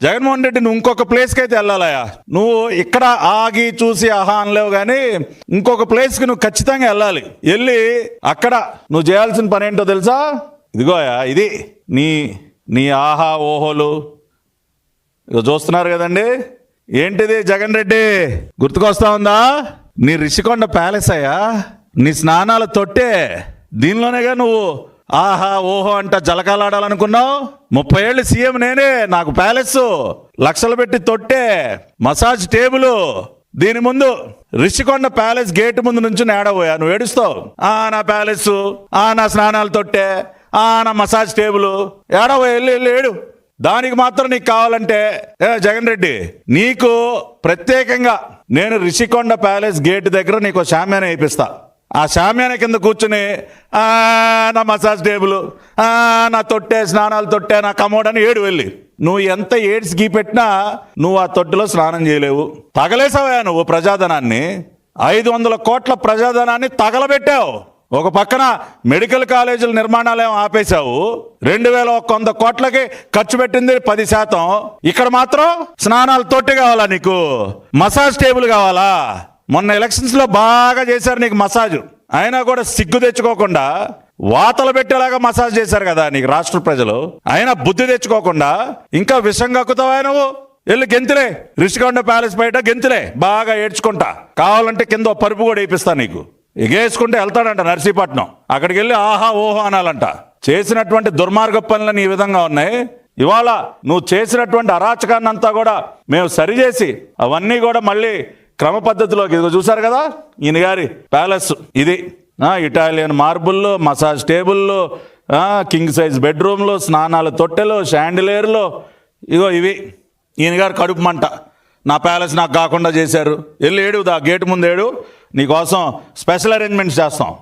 జగన్మోహన్ రెడ్డి నువ్వు ఇంకొక ప్లేస్కి అయితే వెళ్ళాలయా. నువ్వు ఇక్కడ ఆగి చూసి ఆహా అనలేవు కానీ ఇంకొక ప్లేస్కి నువ్వు ఖచ్చితంగా వెళ్ళాలి. వెళ్ళి అక్కడ నువ్వు చేయాల్సిన పని ఏంటో తెలుసా? ఇదిగోయా, ఇది నీ నీ ఆహా ఓహోలు ఇక చూస్తున్నారు కదండి. ఏంటిది జగన్ రెడ్డి, గుర్తుకొస్తా ఉందా? నీ రిషికొండ ప్యాలెస్ అయ్యా, నీ స్నానాల తొట్టే. దీనిలోనేగా నువ్వు ఆహా ఓహో అంట జలకాలాడాలనుకున్నావు. 30 ఏళ్ళు సీఎం నేనే, నాకు ప్యాలెస్, లక్షలు పెట్టి తొట్టే, మసాజ్ టేబుల్. దీని ముందు రిషికొండ ప్యాలెస్ గేట్ ముందు నుంచి నేడబోయా నువ్వు ఏడుస్తావు. నా ప్యాలెస్, నా స్నానాలు తొట్టే, నా మసాజ్ టేబుల్, ఏడబోయా వెళ్ళి వెళ్ళి ఏడు. దానికి మాత్రం నీకు కావాలంటే జగన్ రెడ్డి, నీకు ప్రత్యేకంగా నేను రిషికొండ ప్యాలెస్ గేట్ దగ్గర నీకు షామ్యాన వేయిస్తా. ఆ షామ్యాన కింద కూర్చుని నా మసాజ్ టేబుల్, నా తొట్టే, స్నానాలు తొట్టే, నా కమోడ్ అని ఏడు వెళ్ళి. నువ్వు ఎంత ఏడ్స్ గీ పెట్టినా నువ్వు ఆ తొట్టిలో స్నానం చేయలేవు. తగలేసావా నువ్వు ప్రజాధనాన్ని, 500 కోట్ల ప్రజాధనాన్ని తగలబెట్టావు. ఒక పక్కన మెడికల్ కాలేజీల నిర్మాణాలేమో ఆపేశావు. 2100 కోట్లకి ఖర్చు పెట్టింది 10%. ఇక్కడ మాత్రం స్నానాలు తొట్టి కావాలా నీకు, మసాజ్ టేబుల్ కావాలా? మొన్న ఎలక్షన్స్ లో బాగా చేశారు నీకు మసాజ్, అయినా కూడా సిగ్గు తెచ్చుకోకుండా వాతలు పెట్టేలాగా మసాజ్ చేశారు కదా నీకు రాష్ట్ర ప్రజలు. అయినా బుద్ధి తెచ్చుకోకుండా ఇంకా విషం కక్కుతావా నువ్వు? వెళ్ళి గెంతులే, రిషికొండ ప్యాలెస్ బయట గెంతులే, బాగా ఏడ్చుకుంటా. కావాలంటే కింద పరుపు కూడా వేయిస్తా నీకు. ఎగేసుకుంటే వెళ్తాడంట నర్సీపట్నం, అక్కడికి వెళ్ళి ఆహా ఓహో అనాలంట. చేసినటువంటి దుర్మార్గ పనులను ఈ విధంగా ఉన్నాయి. ఇవాళ నువ్వు చేసినటువంటి అరాచకాన్ని అంతా కూడా మేము సరిచేసి అవన్నీ కూడా మళ్ళీ క్రమ పద్ధతిలోకి, ఇదిగో చూసారు కదా ఈయన గారి ప్యాలెస్ ఇది. ఇటాలియన్ మార్బుల్లో, మసాజ్ టేబుల్లో, కింగ్ సైజ్ బెడ్రూమ్లో, స్నానాల తొట్టెలు, షాండిలేర్లు, ఇగో ఇవి. ఈయన గారు కడుపు మంట, నా ప్యాలెస్ నాకు కాకుండా చేశారు. వెళ్ళి ఏడు, దా గేటు ముందు ఏడు, నీకోసం స్పెషల్ అరేంజ్మెంట్స్ చేస్తాం.